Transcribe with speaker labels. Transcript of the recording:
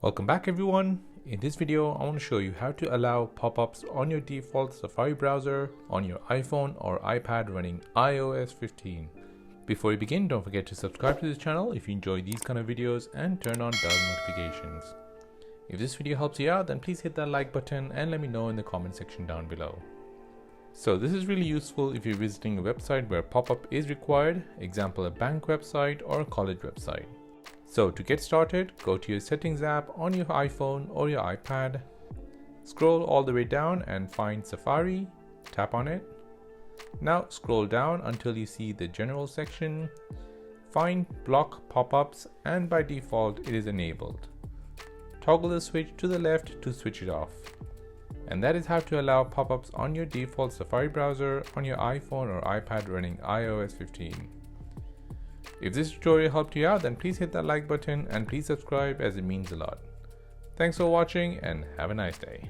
Speaker 1: Welcome back everyone. In this video, I want to show you how to allow pop-ups on your default Safari browser on your iPhone or iPad running iOS 15. Before we begin, don't forget to subscribe to this channel if you enjoy these kind of videos and turn on bell notifications. If this video helps you out, then please hit that like button and let me know in the comment section down below. So this is really useful if you're visiting a website where pop-up is required, example a bank website or a college website. So to get started, go to your settings app on your iPhone or your iPad, scroll all the way down and find Safari, tap on it. Now scroll down until you see the general section, find block pop-ups, and by default it is enabled. Toggle the switch to the left to switch it off. And that is how to allow pop-ups on your default Safari browser on your iPhone or iPad running iOS 15. If this tutorial helped you out, then please hit that like button and please subscribe as it means a lot. Thanks for watching and have a nice day.